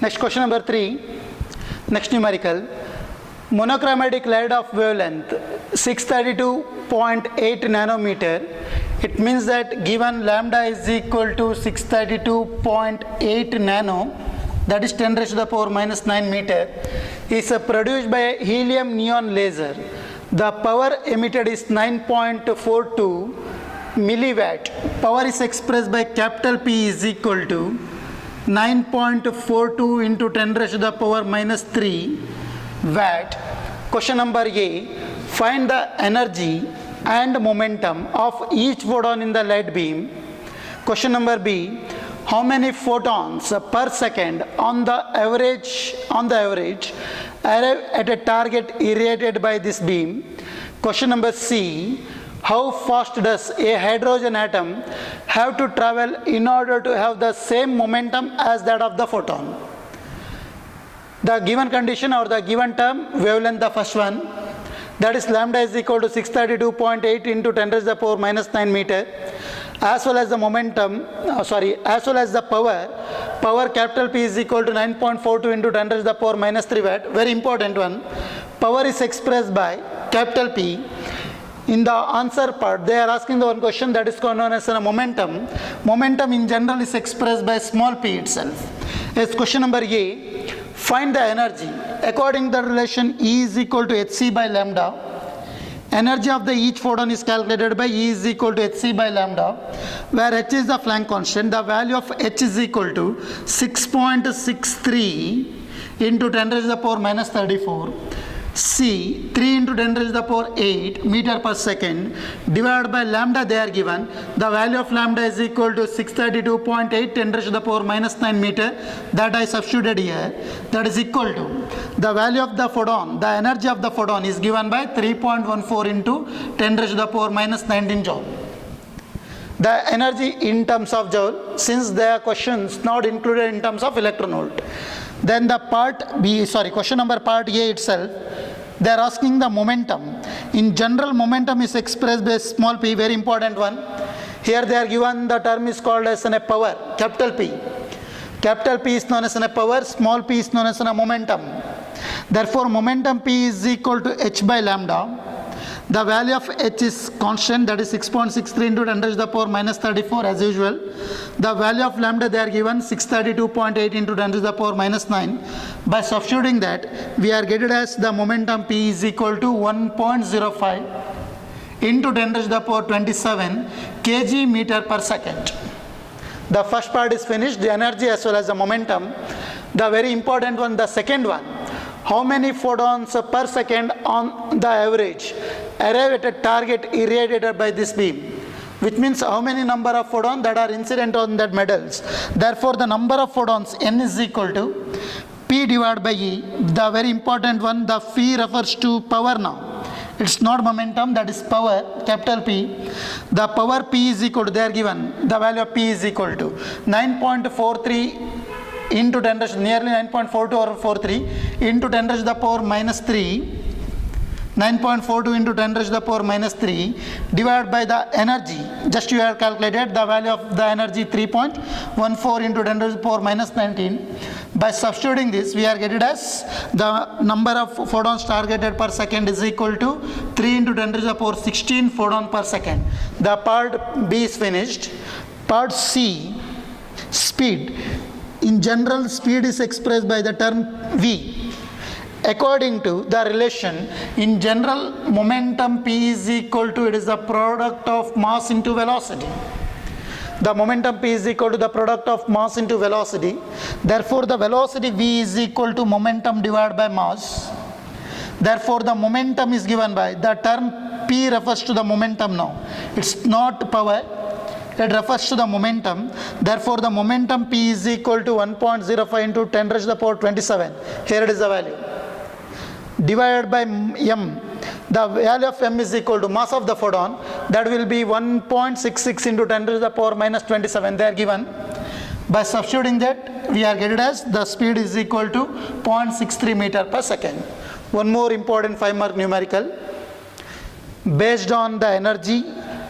Next question number 3. Next numerical. Monochromatic light of wavelength 632.8 nanometer. It means that given lambda is equal to 632.8 nano, that is 10 raised to the power minus 9 meter, is produced by a helium neon laser. The power emitted is 9.42 milliwatt. Power is expressed by capital P is equal to 9.42 into 10 raised to the power minus 3 watt. Question number A. Find the energy and momentum of each photon in the light beam. Question number B. How many photons per second on the average arrive at a target irradiated by this beam? Question number C. How fast does a hydrogen atom have to travel in order to have the same momentum as that of the photon? The given condition or the given term, wavelength, the first one, that is lambda is equal to 632.8 into 10 raised to the power minus 9 meter, as well as the momentum, as well as the power capital P is equal to 9.42 into 10 raised to the power minus 3 watt. Very important one. Power is expressed by capital P. In the answer part, they are asking the one question that is known as a momentum. Momentum in general is expressed by small p itself. As question number A, find the energy. According to the relation E is equal to hc by lambda, energy of the each photon is calculated by E is equal to hc by lambda, where h is the Planck constant. The value of h is equal to 6.63 into 10 raised to the power minus 34. C, 3 into 10 raised to the power 8 meter per second divided by lambda they are given. The value of lambda is equal to 632.8 10 raised to the power minus 9 meter, that I substituted here. That is equal to the value of the photon, the energy of the photon is given by 3.14 into 10 raised to the power minus 19 joule. The energy in terms of joule, since there are questions not included in terms of electron volt. Then the part B, question number part A itself, they are asking the momentum. In general, momentum is expressed by small p, very important one. Here they are given the term is called as a power, capital P. Capital P is known as a power, small p is known as a momentum. Therefore, momentum P is equal to h by lambda. The value of h is constant, that is 6.63 into 10 raised to the power minus 34 as usual. The value of lambda they are given 632.8 into 10 raised to the power minus 9. By substituting that, we are getting as the momentum P is equal to 1.05 into 10 raised to the power 27 kg meter per second. The first part is finished, the energy as well as the momentum. The very important one, the second one. How many photons per second on the average arrive at a target irradiated by this beam, which means how many number of photons that are incident on that metals. Therefore, the number of photons n is equal to P divided by E. The very important one, the phi refers to power now. It's not momentum, that is power, capital P. The power P is equal to, they are given, the value of P is equal to 9.43 into 10 raised, nearly 9.42 or 43 into 10 raised to the power minus 3, 9.42 into 10 raised to the power minus 3 divided by the energy. Just you have calculated the value of the energy 3.14 into 10 raised to the power minus 19. By substituting this, we are getting as the number of photons targeted per second is equal to 3 into 10 raised to the power 16 photon per second. The part B is finished. Part C, speed. In general, speed is expressed by the term V. According to the relation, in general, momentum P is equal to, it is the product of mass into velocity. The momentum P is equal to the product of mass into velocity. Therefore, the velocity V is equal to momentum divided by mass. Therefore, the momentum is given by, the term P refers to the momentum now. It's not power. It refers to the momentum. Therefore, the momentum P is equal to 1.05 into 10 raised to the power 27. Here it is the value. Divided by m. The value of m is equal to mass of the photon. That will be 1.66 into 10 raised to the power minus 27. They are given. By substituting that, we are getting as the speed is equal to 0.63 meter per second. One more important 5-mark numerical. Based on the energy,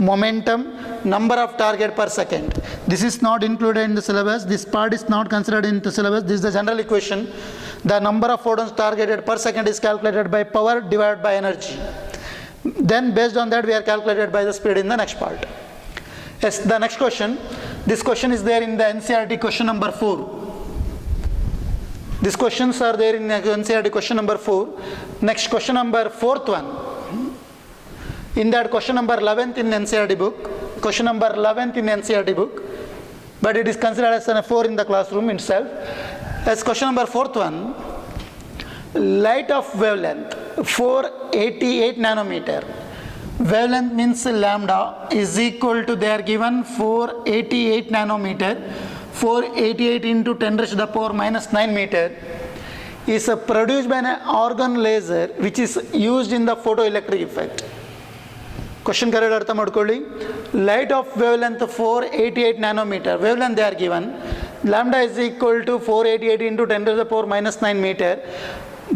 momentum, number of target per second. This is not included in the syllabus. This part is not considered in the syllabus. This is the general equation. The number of photons targeted per second is calculated by power divided by energy. Then based on that we are calculated by the speed in the next part. Yes, the next question. This question is there in the NCERT question number 4. These questions are there in the NCERT question number 4. Next question number 4th one. In that question number 11th in NCERT book. Question number 11th in NCERT book. But it is considered as a 4 in the classroom itself. As question number 4th one, light of wavelength 488 nanometer. Wavelength means lambda is equal to, they are given 488 nanometer. 488 into 10 raised to the power minus 9 meter is produced by an argon laser which is used in the photoelectric effect. Question correct artha madಕೊಳ್ಳಿ. Light of wavelength 488 nanometer. Wavelength they are given. Lambda is equal to 488 into 10 to the power minus 9 meter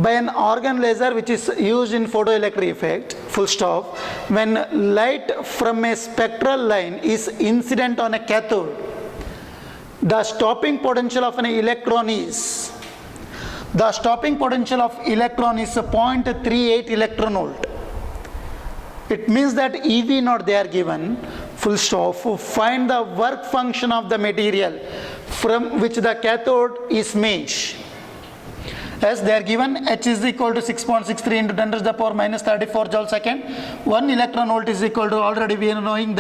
by an argon laser which is used in photoelectric effect. Full stop. When light from a spectral line is incident on a cathode, the stopping potential of an electron is, the stopping potential of electron is 0.38 electron volt. It means that EV naught they are given, full stop. Find the work function of the material from which the cathode is made. As they are given, H is equal to 6.63 into 10 raised to the power minus 34 joule second. 1 electron volt is equal to, already we are knowing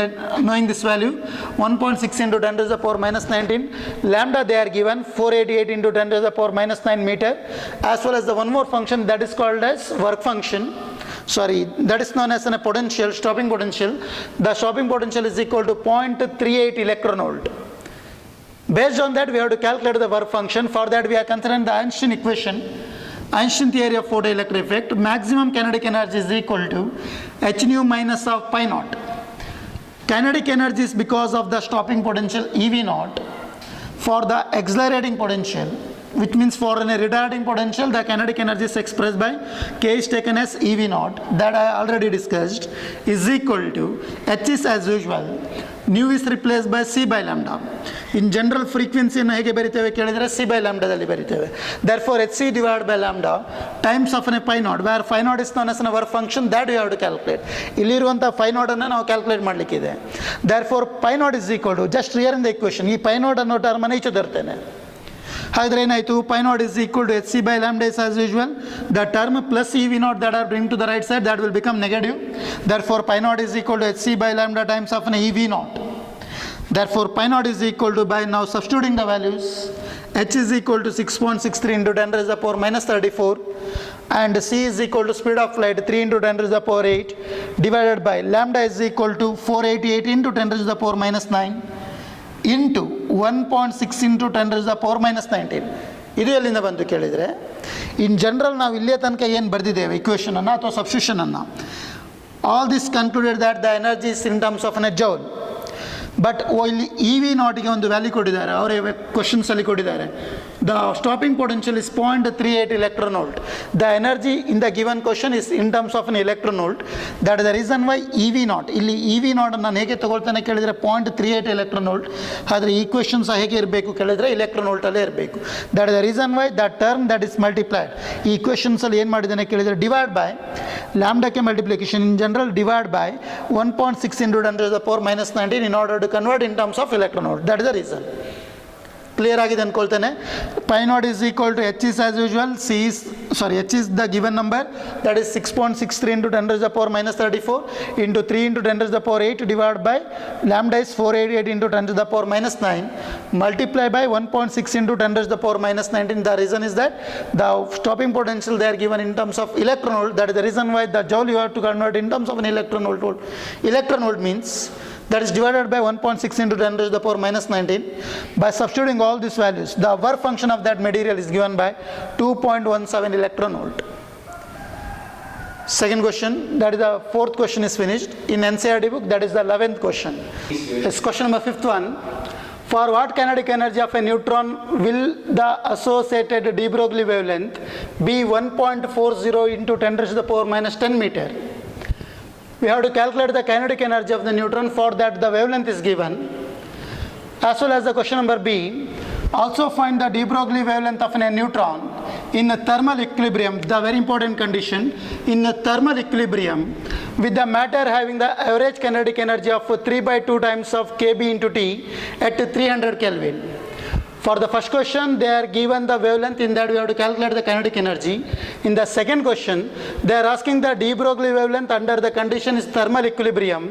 this value, 1.6 into 10 raised to the power minus 19. Lambda they are given 488 into 10 raised to the power minus 9 meter, as well as the one more function that is called as work function. Sorry, that is known as a potential, stopping potential. The stopping potential is equal to 0.38 electron volt. Based on that, we have to calculate the work function. For that, we are considering the Einstein equation, Einstein theory of photoelectric effect. Maximum kinetic energy is equal to h nu minus of pi naught. Kinetic energy is because of the stopping potential EV naught. For the accelerating potential, which means for a retarding potential, the kinetic energy is expressed by K is taken as EV naught, that I already discussed, is equal to H is as usual, nu is replaced by C by lambda. In general frequency ಹೇಗೆ ಬರಿತೇವೆ ಕೇಳಿದರೆ C by lambda ದಲ್ಲಿ ಬರಿತೇವೆ. Therefore HC divided by lambda times of pi naught, where phi naught is known as a work function, that we have to calculate. ಇಲ್ಲಿರುವಂಥ phi naught ಅನ್ನು ನಾವು calculate ಮಾಡಲಿಕ್ಕಿದೆ. Therefore pi naught is equal to, just here in the equation, ಈ pi naught ಅನ್ನೋ term ಅನ್ನು ಈಚೆ ತರ್ತೇನೆ. ಹಾಗಾದ್ರೆ ಏನಾಯಿತು, pi naught is equal to HC by lambda is as usual. The term plus EV naught that are bring to the right side, that will become negative. Therefore pi naught is equal to HC by lambda times of an EV naught. Therefore pi naught is equal to, by now substituting the values, H is equal to 6.63 into 10 raised to the power minus 34, and C is equal to speed of light 3 into 10 raised to the power 8 divided by lambda is equal to 488 into 10 raised to the power minus 9 into 1.6 into 10 raised to the power minus 19. ಇದು ಎಲ್ಲಿಂದ ಬಂತು ಕೇಳಿದರೆ, in general ನಾವು ಇಲ್ಲಿಯ ತನಕ ಏನು ಬರೆದಿದ್ದೇವೆ ಇಕ್ವೇಷನನ್ನು ಅಥವಾ ಸಬ್ಸ್ಟಿಟ್ಯೂಷನನ್ನು, all this concluded that the energy is in terms of a joule. But ಇಲ್ಲಿ ಇ ವಿ ನಾಟ್ಗೆ ಒಂದು ವ್ಯಾಲ್ಯೂ ಕೊಟ್ಟಿದ್ದಾರೆ, ಅವರೇ ಕ್ವಶನ್ಸಲ್ಲಿ ಕೊಟ್ಟಿದ್ದಾರೆ. The stopping potential is 0.38 electron volt. The energy in the given question is in terms of an electron volt. That is the reason why E V naught, ಇಲ್ಲಿ E V naught ನಾನು ಹೇಗೆ ತಗೊಳ್ತಾನೆ ಕೇಳಿದರೆ 0.38 electron volt. ಆದರೆ equation ಸಹ ಹೇಗೆ ಇರಬೇಕು ಕೇಳಿದರೆ electron volt ಅಲ್ಲೇ ಇರಬೇಕು. That is the reason why the term that is multiplied, ಈ ಈಕ್ವೇಷನ್ಸಲ್ಲಿ ಏನು ಮಾಡಿದ್ದಾನೆ ಕೇಳಿದರೆ ಡಿವೈಡ್ ಬೈ ಲ್ಯಾಂಬ್ಡಾಕ್ಕೆ multiplication, in general divide by 1.6 into 10 raised to the power minus 19 in order to convert in terms of electron volt. That is the reason. Clear ಆಗಿದೆ ಅಂದ್ಕೊಳ್ತೇನೆ. pi naught is equal to H is as usual, H is the given number, that is 6.63 into 10 raised to the power minus 34 into 3 into 10 raised to the power 8 divided by lambda is 488 into 10 to the power minus 9 multiply by 1.6 into 10 raised to the power minus 19. The reason is that the stopping potential they are given in terms of electron volt. That is the reason why the joule you have to convert in terms of an electron volt. Electron volt means that is divided by 1.6 into 10 raised to the power minus 19. By substituting all these values, the work function of that material is given by 2.17 electron volt. Second question, that is the fourth question is finished. In NCERT book, that is the 11th question. It's question number 5th one. For what kinetic energy of a neutron will the associated de Broglie wavelength be 1.40 into 10 raised to the power minus 10 meter? We have to calculate the kinetic energy of the neutron. For that the wavelength is given. As well as the question number B, also find the de Broglie wavelength of a neutron in a thermal equilibrium, the very important condition, in a thermal equilibrium with the matter having the average kinetic energy of 3/2 times of kb into T at 300 Kelvin. For the first question, they are given the wavelength, in that we have to calculate the kinetic energy. In the second question, they are asking the de Broglie wavelength under the condition is thermal equilibrium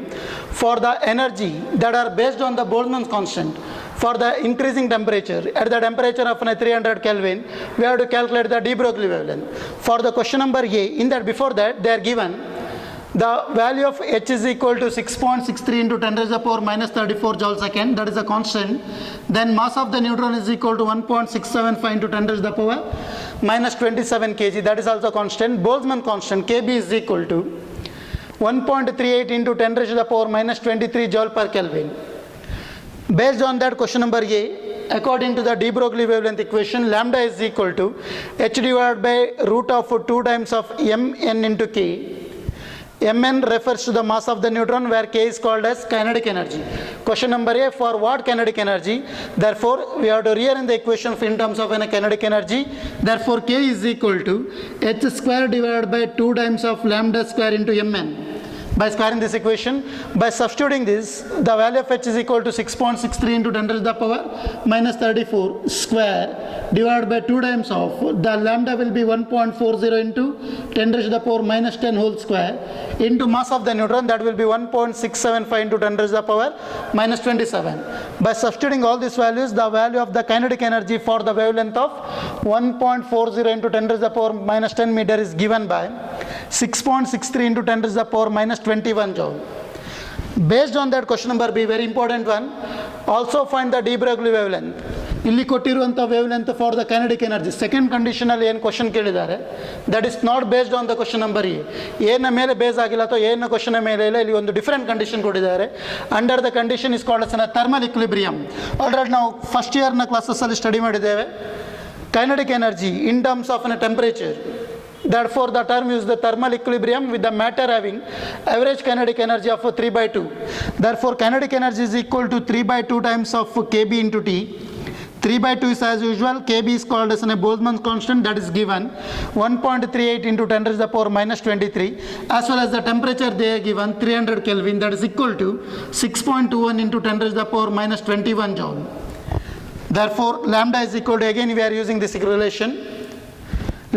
for the energy that are based on the Boltzmann constant. For the increasing temperature, at the temperature of 300 Kelvin, we have to calculate the de Broglie wavelength. For the question number A, in that before that, they are given the value of H is equal to 6.63 into 10 raised to the power minus 34 joule second, that is a constant. Then mass of the neutron is equal to 1.675 into 10 raised to the power minus 27 kg, that is also constant. Boltzmann constant Kb is equal to 1.38 into 10 raised to the power minus 23 joule per Kelvin. Based on that, question number A, according to the de Broglie wavelength equation, lambda is equal to H divided by root of 2 times of Mn into K. Mn refers to the mass of the neutron, where K is called as kinetic energy. Question number A, for what kinetic energy? Therefore, we have to rearrange the equation in terms of a kinetic energy. Therefore, K is equal to H square divided by 2 times of lambda square into Mn. By squaring this equation, by substituting this, the value of H is equal to 6.63 into 10 raised to the power minus 34 square divided by 2 times of the lambda will be 1.40 into 10 raised to the power minus 10 whole square into mass of the neutron, that will be 1.675 into 10 raised to the power minus 27. By substituting all these values, the value of the kinetic energy for the wavelength of 1.40 into 10 raised to the power minus 10 meter is given by 6.63 into 10 raised to the power minus 21 joule. Based on that, question number B, very important one, also find the de Broglie wavelength. ಇಲ್ಲಿ ಕೊಟ್ಟಿರುವಂಥ wavelength for the kinetic energy. Second ಕಂಡೀಷನಲ್ಲಿ ಏನು question ಕೇಳಿದ್ದಾರೆ, that is not based on the question number A. ಏನ ಮೇಲೆ base ಆಗಿಲ್ಲ ಅಥವಾ ಏನು ಕ್ವಶನ್ ಮೇಲೆ ಇಲ್ಲ, ಇಲ್ಲಿ ಒಂದು ಡಿಫರೆಂಟ್ ಕಂಡೀಷನ್ ಕೊಟ್ಟಿದ್ದಾರೆ. Under the condition is called as thermal equilibrium. Already ನಾವು ಫಸ್ಟ್ ಇಯರ್ನ ಕ್ಲಾಸಸ್ಸಲ್ಲಿ ಸ್ಟಡಿ ಮಾಡಿದ್ದೇವೆ kinetic energy in terms of temperature. Therefore, the term is the thermal equilibrium with the matter having average kinetic energy of 3/2. Therefore, kinetic energy is equal to 3/2 times of Kb into T. 3/2 is as usual. Kb is called as a Boltzmann constant, that is given 1.38 into 10 raised to the power minus 23, as well as the temperature they are given 300 Kelvin, that is equal to 6.21 into 10 raised to the power minus 21 joule. Therefore, lambda is equal to, again we are using this relation,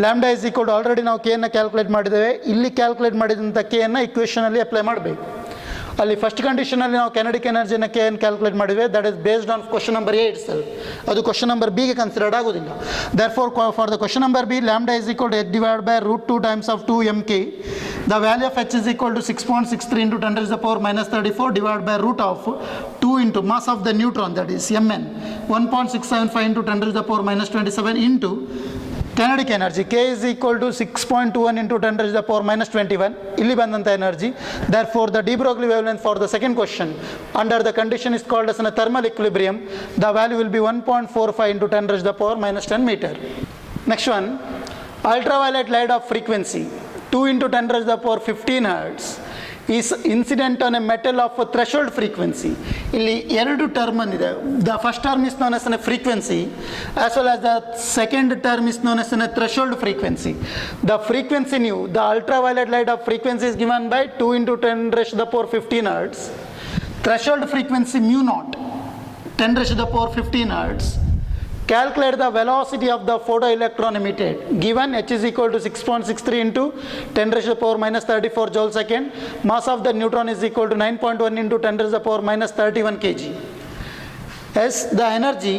lambda is equal to, already ನಾವು K ಅನ್ನು calculate ಮಾಡಿದ್ದೇವೆ. ಇಲ್ಲಿ calculate ಮಾಡಿದಂಥ K ಅನ್ನು ಇಕ್ವೇಷನಲ್ಲಿ apply ಮಾಡಬೇಕು. ಅಲ್ಲಿ first ಕಂಡೀಷನಲ್ಲಿ ನಾವು kinetic ಎನರ್ಜಿನ K ಅನ್ನು ಕ್ಯಾಲ್ಕುಲೇಟ್ ಮಾಡಿದ್ದೇವೆ, that is based on question number A it self. ಅದು ಕ್ವಶನ್ ನಂಬರ್ ಬಿಗೆ ಕನ್ಸಿಡರ್ಡ್ ಆಗೋದಿಲ್ಲ. Therefore, for the question number B, lambda is equal to h divided by root 2 times of 2 mk. The value of h is equal to 6.63 into 10 raised to the power minus 34 divided by root of 2 into mass of the neutron, that is Mn, 1.675 into 10 raised to the power minus 27 into kinetic energy. K is equal to 6.21 into 10 raised to the power minus 21. ಇಲ್ಲಿ ಬಂದಂಥ energy. Therefore, the de Broglie wavelength for the second question under the condition is called as a thermal equilibrium. The value will be 1.45 into 10 raised to the power minus 10 meter. Next one, ultraviolet light of frequency 2 into 10 raised to the power 15 hertz is incident on a metal of a threshold frequency. ಇಲ್ಲಿ ಎರಡು term ಇದೆ. The first term is known as N frequency, as well as the second term is known as N threshold frequency. The frequency new, the ultraviolet light off frequency is given by 2 into 10 raised to the power 15 hertz. Threshold frequency mu naught 10 raised to the power 15 hertz. Calculate the velocity of the photoelectron emitted. Given h is equal to 6.63 into 10 raised to the power minus 34 joule second. Mass of the neutron is equal to 9.1 into 10 raised to the power minus 31 kg. As the energy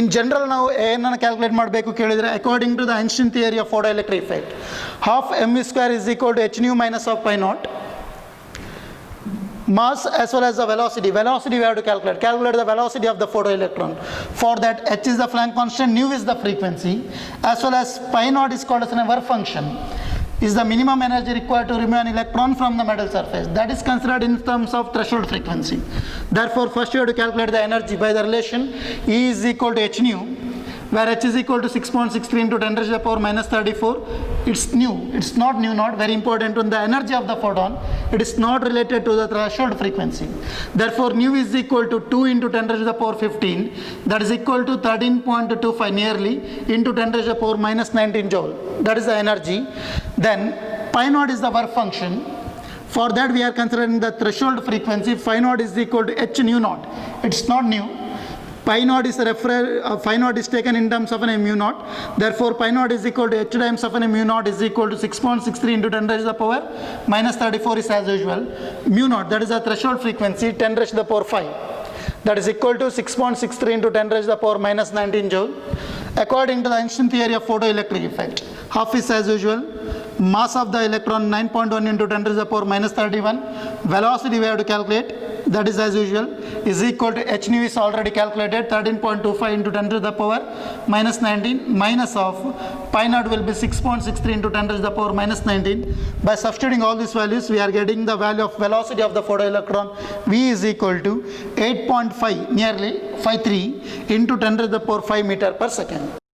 in general ನಾವು ಏನನ್ನು calculate ಮಾಡಬೇಕು ಕೇಳಿದರೆ, according to the Einstein theory of photoelectric effect, half mv square is equal to h nu minus of pi naught. Mass as well as the velocity. Velocity we have to calculate the velocity of the photoelectron. For that, h is the Planck constant, nu is the frequency, as well as pi naught is called as a work function, is the minimum energy required to remove an electron from the metal surface. That is considered in terms of threshold frequency. Therefore, first you have to calculate the energy by the relation E is equal to h nu where h is equal to 6.63 into 10 raised to the power minus 34. It's new. It's not new not very important on the energy of the photon. It is not related to the threshold frequency. Therefore, nu is equal to 2 into 10 raised to the power 15. That is equal to 13.25 nearly into 10 raised to the power minus 19 joule. That is the energy. Then pi naught is the work function. For that we are considering the threshold frequency. Phi naught is equal to h nu naught. It's not new. Pi naught is phi naught is taken in terms of an mu naught. Therefore, pi naught is equal to h times of an mu naught is equal to 6.63 into 10 raised to the power minus 34 is as usual. Mu naught, that is the threshold frequency, 10 raised to the power 5. That is equal to 6.63 into 10 raised to the power minus 19 joule. According to the Einstein theory of photoelectric effect, half is as usual. Mass of the electron 9.1 into 10 raised to the power minus 31. Velocity we have to calculate, that is as usual, is equal to h nu is already calculated, 13.25 into 10 to the power minus 19 minus of pi naught will be 6.63 into 10 to the power minus 19. By substituting all these values, we are getting the value of velocity of the photoelectron. V is equal to 8.5 nearly 53 into 10 to the power 5 meter per second.